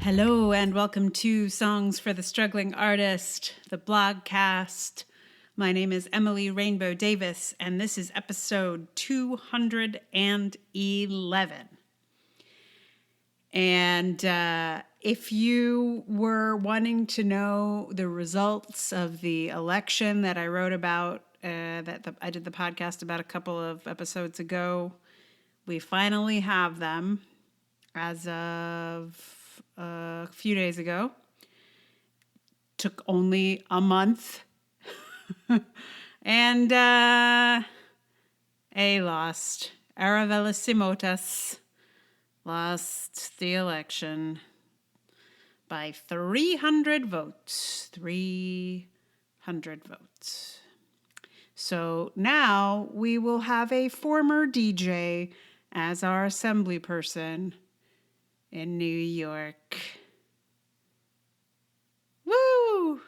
Hello and welcome to Songs for the Struggling Artist, the blogcast. My name is Emily Rainbow Davis, and this is episode 211. And if you were wanting to know the results of the election that I wrote about, I did the podcast about a couple of episodes ago, we finally have them as of a few days ago. Took only a month. And A lost. Aravelisimotas lost the election by 300 votes. 300 votes. So now we will have a former DJ as our assembly person in New York. Woo!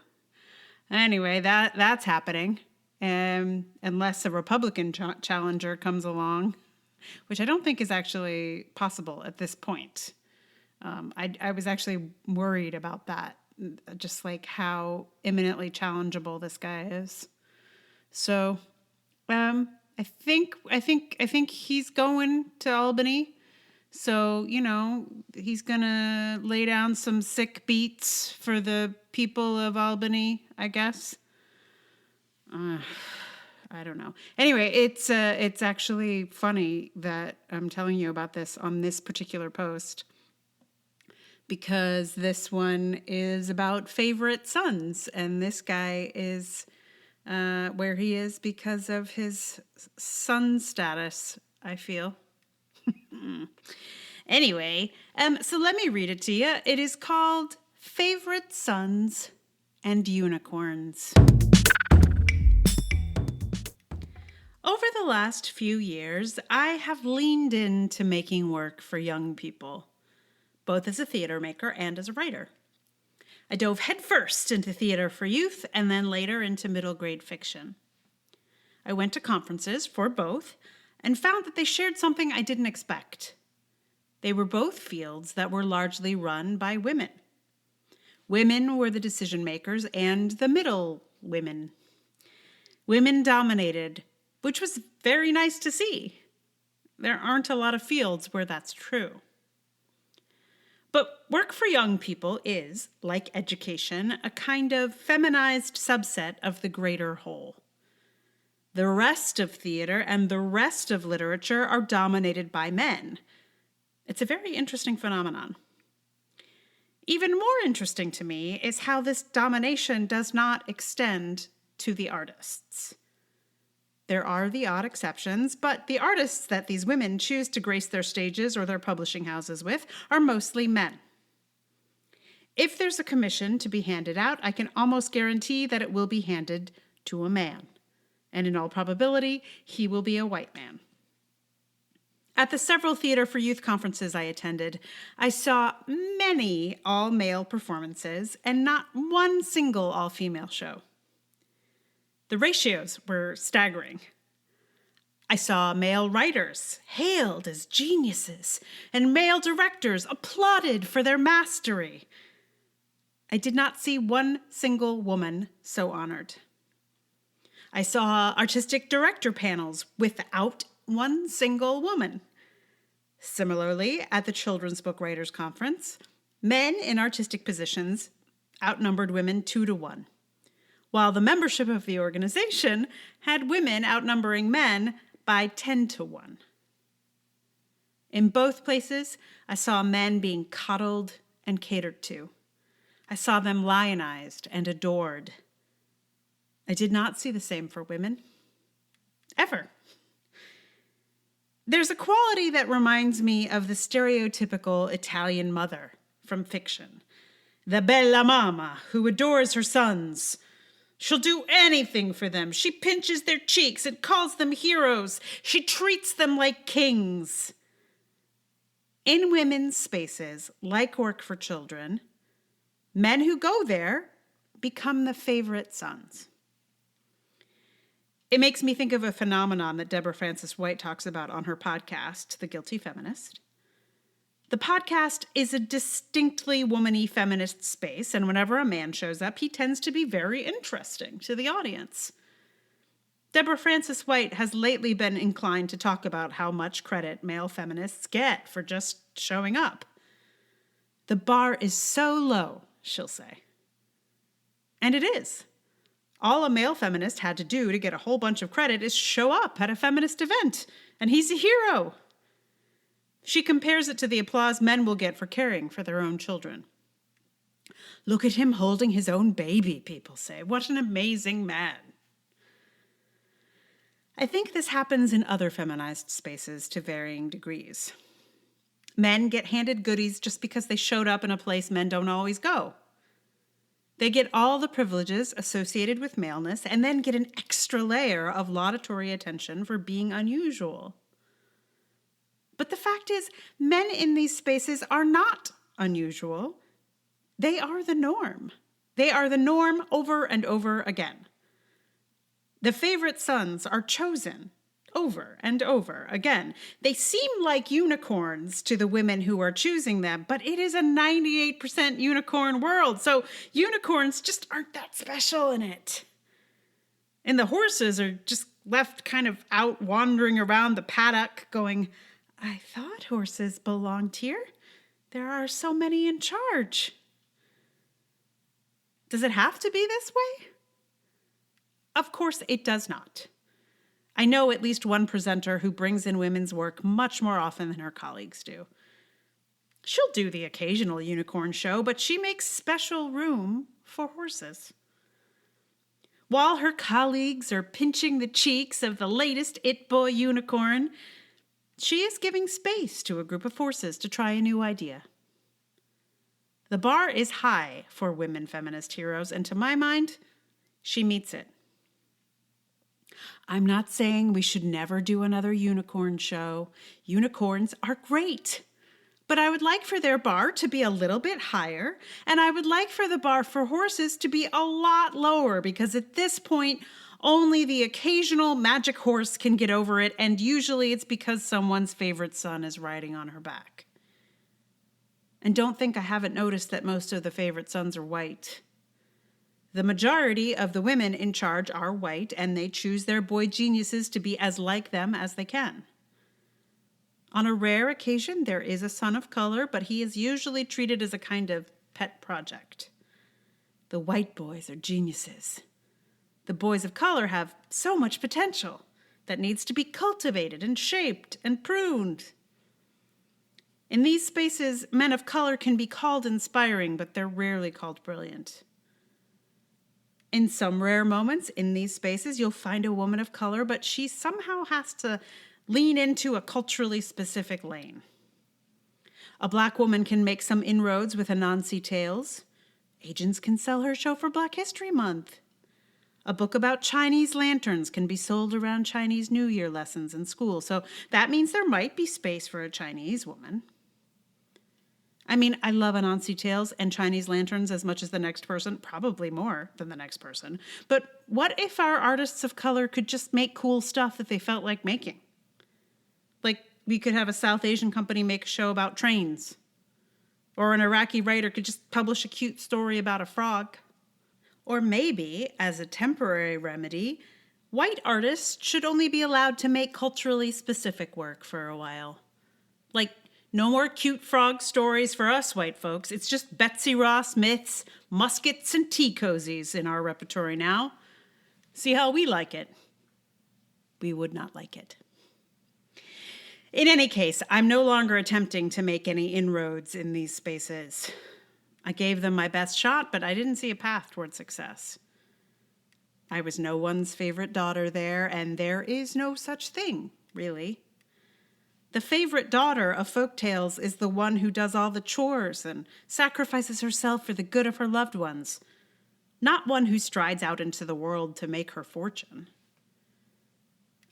Anyway, that's happening. Unless a Republican challenger comes along, which I don't think is actually possible at this point. I was actually worried about that, just like how imminently challengeable this guy is. So, I think he's going to Albany. So, he's going to lay down some sick beats for the people of Albany, I guess. I don't know. Anyway, it's actually funny that I'm telling you about this on this particular post, because this one is about favorite sons, and this guy is where he is because of his son status, I feel. Anyway, so let me read it to you. It is called Favorite Sons and Unicorns. Over the last few years, I have leaned into making work for young people, both as a theater maker and as a writer. I dove headfirst into theater for youth and then later into middle grade fiction. I went to conferences for both and found that they shared something I didn't expect. They were both fields that were largely run by women. Women were the decision makers and the middle women. Women dominated, which was very nice to see. There aren't a lot of fields where that's true. But work for young people is, like education, a kind of feminized subset of the greater whole. The rest of theater and the rest of literature are dominated by men. It's a very interesting phenomenon. Even more interesting to me is how this domination does not extend to the artists. There are the odd exceptions, but the artists that these women choose to grace their stages or their publishing houses with are mostly men. If there's a commission to be handed out, I can almost guarantee that it will be handed to a man. And in all probability, he will be a white man. At the several Theater for Youth conferences I attended, I saw many all-male performances and not one single all-female show. The ratios were staggering. I saw male writers hailed as geniuses and male directors applauded for their mastery. I did not see one single woman so honored. I saw artistic director panels without one single woman. Similarly, at the Children's Book Writers Conference, men in artistic positions outnumbered women 2-1, while the membership of the organization had women outnumbering men by 10-1. In both places, I saw men being coddled and catered to. I saw them lionized and adored. I did not see the same for women. Ever. There's a quality that reminds me of the stereotypical Italian mother from fiction. The bella mamma who adores her sons. She'll do anything for them. She pinches their cheeks and calls them heroes. She treats them like kings. In women's spaces, like Work for Children, men who go there become the favorite sons. It makes me think of a phenomenon that Deborah Francis White talks about on her podcast, The Guilty Feminist. The podcast is a distinctly woman-y feminist space, and whenever a man shows up, he tends to be very interesting to the audience. Deborah Francis White has lately been inclined to talk about how much credit male feminists get for just showing up. The bar is so low, she'll say. And it is. All a male feminist had to do to get a whole bunch of credit is show up at a feminist event, and he's a hero. She compares it to the applause men will get for caring for their own children. Look at him holding his own baby, people say. What an amazing man. I think this happens in other feminized spaces to varying degrees. Men get handed goodies just because they showed up in a place men don't always go. They get all the privileges associated with maleness and then get an extra layer of laudatory attention for being unusual. But the fact is, men in these spaces are not unusual. They are the norm. They are the norm over and over again. The favorite sons are chosen over and over again. They seem like unicorns to the women who are choosing them, but it is a 98% unicorn world, so unicorns just aren't that special in it. And the horses are just left kind of out wandering around the paddock going, I thought horses belonged here. There are so many in charge. Does it have to be this way? Of course it does not. I know at least one presenter who brings in women's work much more often than her colleagues do. She'll do the occasional unicorn show, but she makes special room for horses. While her colleagues are pinching the cheeks of the latest it boy unicorn, she is giving space to a group of horses to try a new idea. The bar is high for women feminist heroes, and to my mind, she meets it. I'm not saying we should never do another unicorn show. Unicorns are great. But I would like for their bar to be a little bit higher, and I would like for the bar for horses to be a lot lower, because at this point, only the occasional magic horse can get over it, and usually it's because someone's favorite son is riding on her back. And don't think I haven't noticed that most of the favorite sons are white. The majority of the women in charge are white, and they choose their boy geniuses to be as like them as they can. On a rare occasion, there is a son of color, but he is usually treated as a kind of pet project. The white boys are geniuses. The boys of color have so much potential that needs to be cultivated and shaped and pruned. In these spaces, men of color can be called inspiring, but they're rarely called brilliant. In some rare moments in these spaces, you'll find a woman of color, but she somehow has to lean into a culturally specific lane. A black woman can make some inroads with Anansi Tales. Agents can sell her show for Black History Month. A book about Chinese lanterns can be sold around Chinese New Year lessons in school, so that means there might be space for a Chinese woman. I mean, I love Anansi Tales and Chinese lanterns as much as the next person, probably more than the next person. But what if our artists of color could just make cool stuff that they felt like making? Like, we could have a South Asian company make a show about trains. Or an Iraqi writer could just publish a cute story about a frog. Or maybe, as a temporary remedy, white artists should only be allowed to make culturally specific work for a while. Like, no more cute frog stories for us white folks. It's just Betsy Ross myths, muskets, and tea cozies in our repertory now. See how we like it. We would not like it. In any case, I'm no longer attempting to make any inroads in these spaces. I gave them my best shot, but I didn't see a path toward success. I was no one's favorite daughter there, and there is no such thing, really. The favorite daughter of folktales is the one who does all the chores and sacrifices herself for the good of her loved ones, not one who strides out into the world to make her fortune.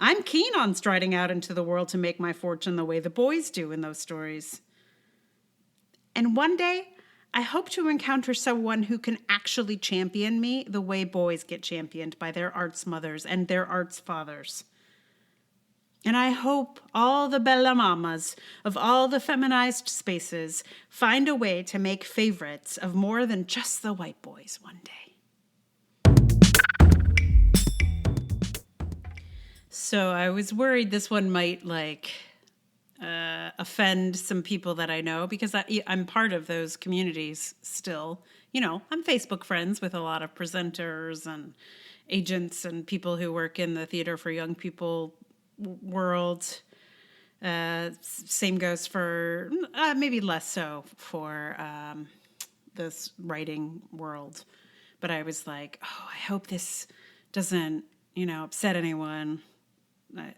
I'm keen on striding out into the world to make my fortune the way the boys do in those stories. And one day, I hope to encounter someone who can actually champion me the way boys get championed by their arts mothers and their arts fathers. And I hope all the bella mamas of all the feminized spaces find a way to make favorites of more than just the white boys one day. So I was worried this one might offend some people that I know because I'm part of those communities still. You know, I'm Facebook friends with a lot of presenters and agents and people who work in the theater for young people world. Same goes for maybe less so for this writing world. But I was like, oh, I hope this doesn't, upset anyone.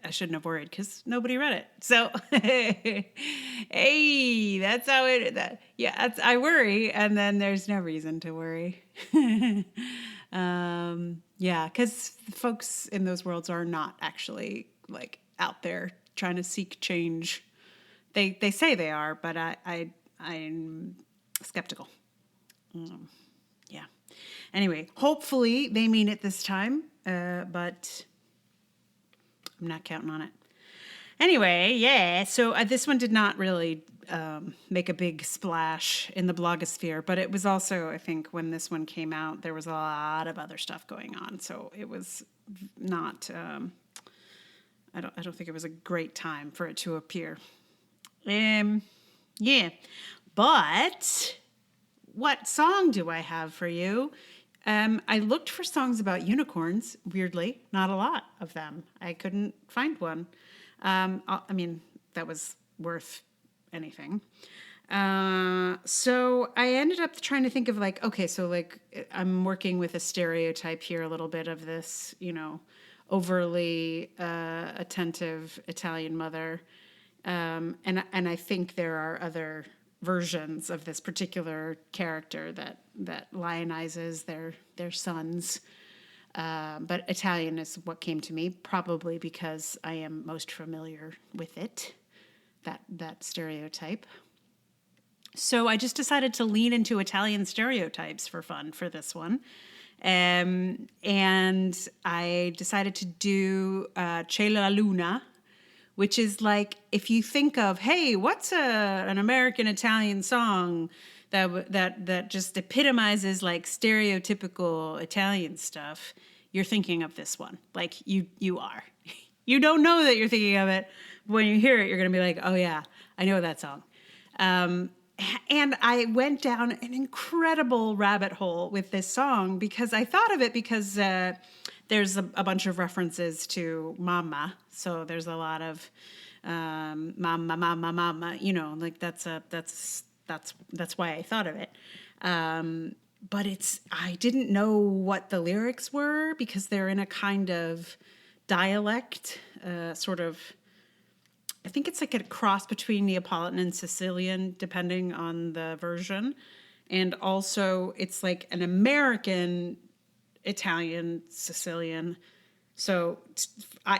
I shouldn't have worried because nobody read it. So, hey, that's how I worry, and then there's no reason to worry. Because folks in those worlds are not actually like out there trying to seek change. They say they are, but I'm skeptical. Yeah. Anyway, hopefully they mean it this time, but I'm not counting on it. Anyway, yeah, so this one did not really make a big splash in the blogosphere, but it was also, I think, when this one came out, there was a lot of other stuff going on, so it was not, I don't think it was a great time for it to appear. Yeah, but what song do I have for you? I looked for songs about unicorns. Weirdly, not a lot of them. I couldn't find one. I mean, that was worth anything. So I ended up trying to think of okay, so I'm working with a stereotype here a little bit of this, overly attentive Italian mother. And I think there are other versions of this particular character that lionizes their sons. But Italian is what came to me, probably because I am most familiar with it, that stereotype. So I just decided to lean into Italian stereotypes for fun for this one. And I decided to do C'è la luna, which is like, if you think of, hey, what's an American Italian song that just epitomizes like stereotypical Italian stuff, you're thinking of this one. Like you are. You don't know that you're thinking of it. But when you hear it, you're going to be like, oh yeah, I know that song. And I went down an incredible rabbit hole with this song because I thought of it because there's a bunch of references to mama. So there's a lot of mama, mama, mama. Like that's why I thought of it. But I didn't know what the lyrics were because they're in a kind of dialect, sort of. I think it's like a cross between Neapolitan and Sicilian, depending on the version. And also it's like an American, Italian, Sicilian. So I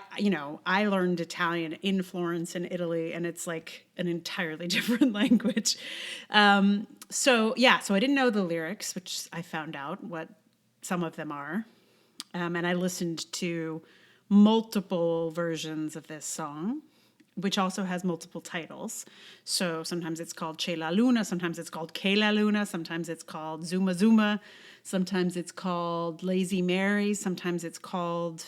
learned Italian in Florence in Italy, and it's like an entirely different language. So I didn't know the lyrics, which I found out what some of them are. And I listened to multiple versions of this song, which also has multiple titles. So sometimes it's called C'è la luna, sometimes it's called Che la luna, sometimes it's called Zuma Zuma, sometimes it's called Lazy Mary, sometimes it's called,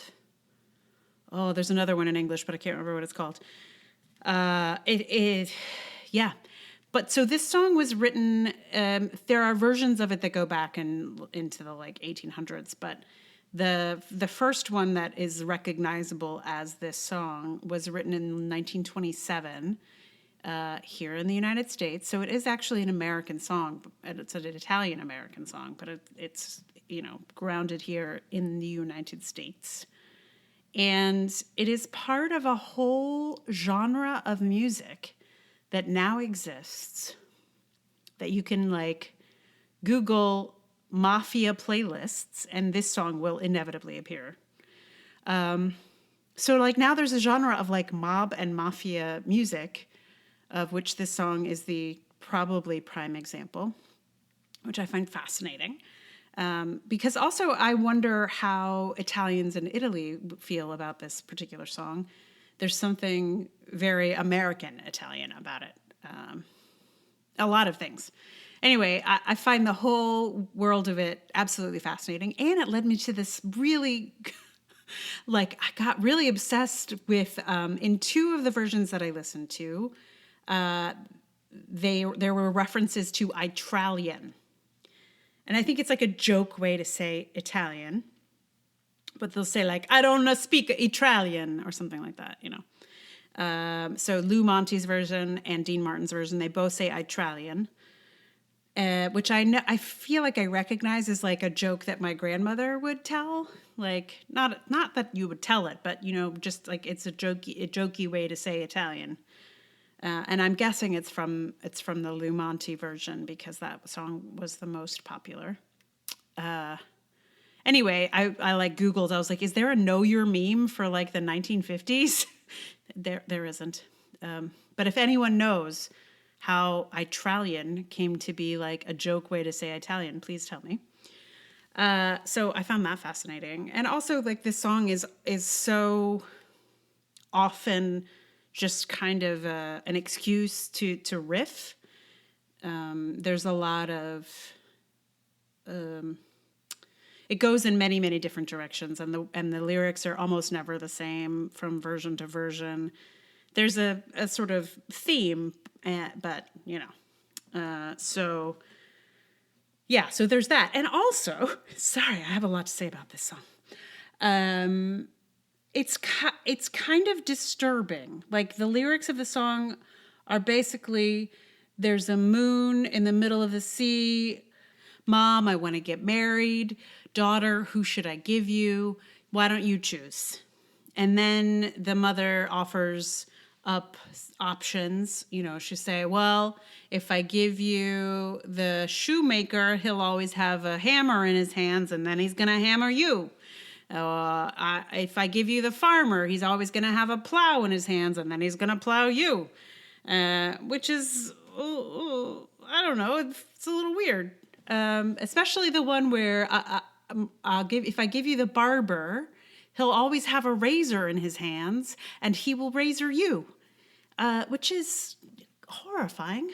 there's another one in English, but I can't remember what it's called. But so this song was written, there are versions of it that go back into the 1800s, but the first one that is recognizable as this song was written in 1927 here in the United States. So it is actually an American song. It's an Italian-American song, but it's grounded here in the United States. And it is part of a whole genre of music that now exists that you can Google mafia playlists, and this song will inevitably appear. So now there's a genre of mob and mafia music, of which this song is the probably prime example, which I find fascinating. Because also I wonder how Italians in Italy feel about this particular song. There's something very American Italian about it. A lot of things. Anyway, I find the whole world of it absolutely fascinating. And it led me to this really, like, I got really obsessed with, in two of the versions that I listened to, there were references to Itralian. And I think it's like a joke way to say Italian. But they'll say like, I don't speak Italian or something like that, you know. So Lou Monte's version and Dean Martin's version, they both say Itralian, which I feel like I recognize as like a joke that my grandmother would tell. Like not that you would tell it, but you know, just like it's a jokey way to say Italian. And I'm guessing it's from the Lou Monte version because that song was the most popular. Anyway, I like Googled. I was like, is there a Know Your meme for like the 1950s? There isn't. But if anyone knows how Itralian came to be like a joke way to say Italian, please tell me. So I found that fascinating. And also like this song is so often just kind of an excuse to riff. There's a lot of... it goes in many, many different directions, and the lyrics are almost never the same from version to version. There's a sort of theme, but you know, so yeah. So there's that, and also, sorry, I have a lot to say about this song. It's kind of disturbing. Like the lyrics of the song are basically, there's a moon in the middle of the sea. Mom, I want to get married. Daughter, who should I give you? Why don't you choose? And then the mother offers up options. You know, she say, well, if I give you the shoemaker, he'll always have a hammer in his hands and then he's going to hammer you. If I give you the farmer, he's always going to have a plow in his hands and then he's going to plow you. Which is, I don't know, it's a little weird. Especially the one where if I give you the barber, he'll always have a razor in his hands and he will razor you, which is horrifying.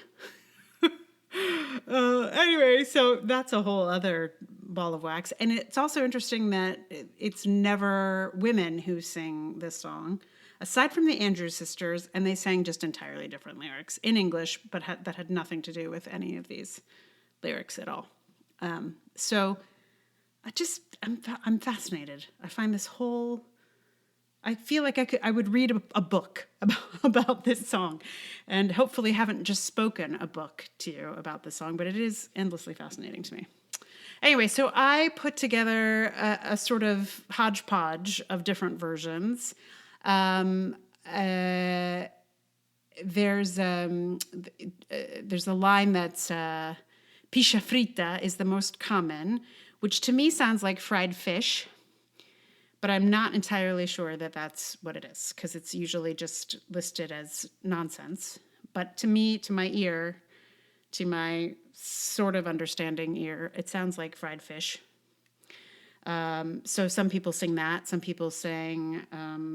Anyway, so that's a whole other ball of wax. And it's also interesting that it's never women who sing this song, aside from the Andrews Sisters, and they sang just entirely different lyrics in English, but that had nothing to do with any of these lyrics at all. So I'm fascinated. I find this whole, I feel like I would read a book about this song, and hopefully haven't just spoken a book to you about this song, but it is endlessly fascinating to me. Anyway, so I put together a sort of hodgepodge of different versions. There's a line that's piscia fritta is the most common, which to me sounds like fried fish, but I'm not entirely sure that that's what it is, because it's usually just listed as nonsense. But to me, to my ear, to my sort of understanding ear, it sounds like fried fish. So some people sing that. Some people sing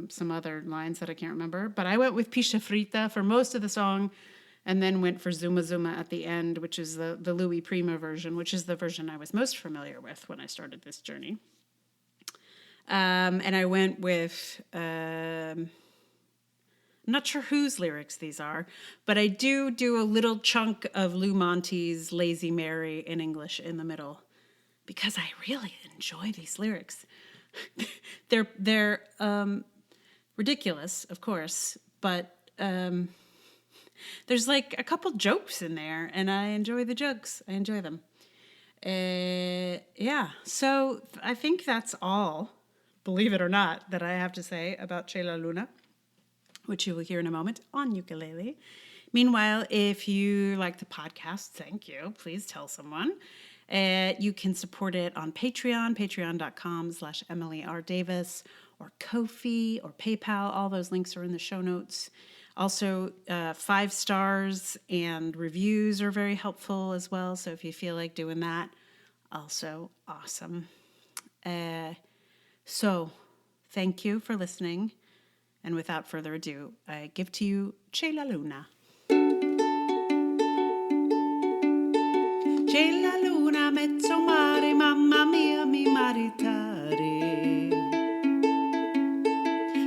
some other lines that I can't remember. But I went with piscia fritta for most of the song, and then went for Zuma Zuma at the end, which is the Louis Prima version, which is the version I was most familiar with when I started this journey. And I went with, I'm not sure whose lyrics these are, but I do a little chunk of Lou Monte's Lazy Mary in English in the middle, because I really enjoy these lyrics. They're ridiculous, of course, but there's like a couple jokes in there, and I enjoy the jokes. I enjoy them. Yeah, so I think that's all, believe it or not, that I have to say about C'è la Luna, which you will hear in a moment on ukulele. Meanwhile, if you like the podcast, thank you. Please tell someone. You can support it on Patreon, patreon.com/Emily R. Davis, or Ko-fi or PayPal. All those links are in the show notes. Also, 5 stars and reviews are very helpful as well. So if you feel like doing that, also awesome. So thank you for listening. And without further ado, I give to you C'è la luna. C'è la luna, mezzo mare, mamma mia, mi maritare.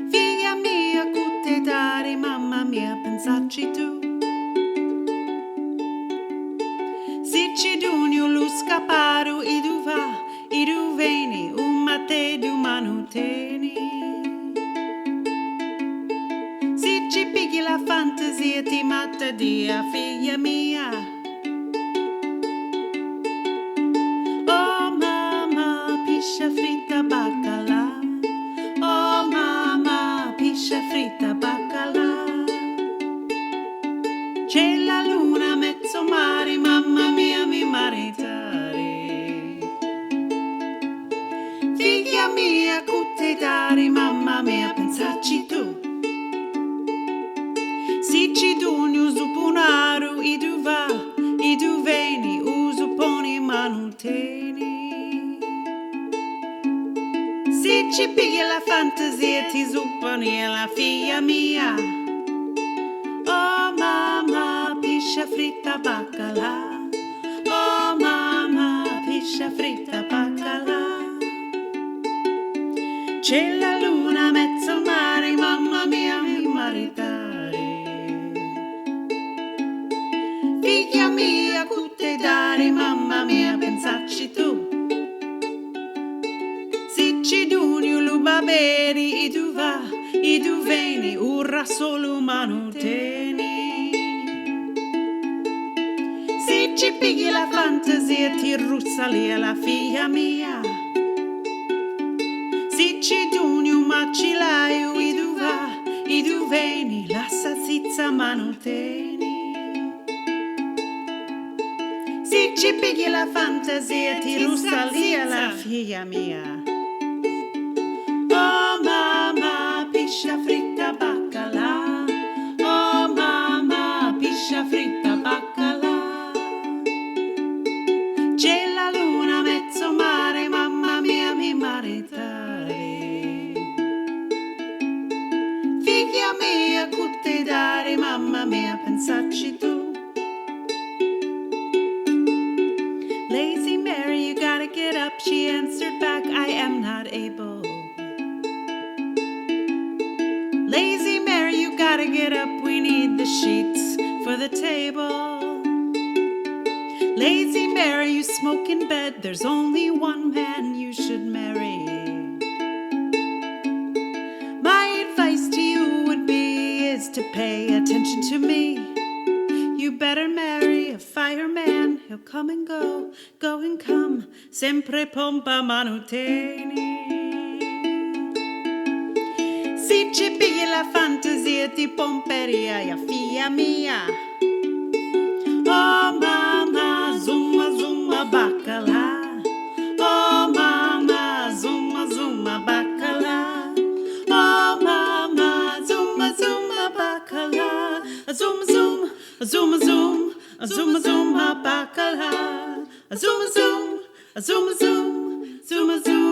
Figlia mia, cutte dare, mamma mia, pensarci tu. Se ci dunio lo scapparo, e tu va, e tu veni, te du manuteni. Se ci pigli la fantasia, ti matta dia, figlia mia. Oh mamma, piscia fritta baccalà. Oh mamma, piscia fritta baccalà. C'è la luna, mezzo mare, mamma mia, mi maritare. Figlia mia, cutte dare, mamma mia, pensarci tu. Si ci duni usu punaru, i du va, i du veni, usu poni manuteni. Si ci pigli la fantasia, ti supponi la figlia mia. Oh mamma, piscia fritta baccalà. Oh mamma, piscia fritta baccalà. C'è la luna, mezzo mare, mamma mia, mi maritare. Figlia mia, cutte dare, mamma mia, pensarci tu. Se ci duni luba beri, e tu va, e tu veni, urra solo manuteni. Se ci pigli la fantasia, ti russa lì la figlia mia. Se ci duni un macilaio, e tu va, e tu veni, la salsiccia manuteni. Se ci pigli la fantasia, ti russa lì la figlia mia. Oh mamma, piscia fritta baccalà. Oh mamma, piscia fritta baccalà. C'è la luna, mezzo mare, mamma mia, mi maritare. Figlia mia, cutte dare, mamma mia, pensarci tu. Lazy Mary, you gotta get up, she answered back, I am not able. Lazy Mary, you gotta get up, we need the sheets for the table. Lazy Mary, you smoke in bed, there's only one man you should marry. My advice to you would be is to pay attention to me. You better marry a fireman, he'll come and go and come, sempre pompa manuteni. Se ci pigli la fantasia, ti pomperia, figlia mia. Oh mamma, zumma zumma baccalà. Oh mamma, zumma zumma baccalà. Oh mamma, zumma zumma baccalà. Zoom zoom, zoom zoom, zoom zoom baccalà. Zoom zoom, zoom zoom, zoom zoom.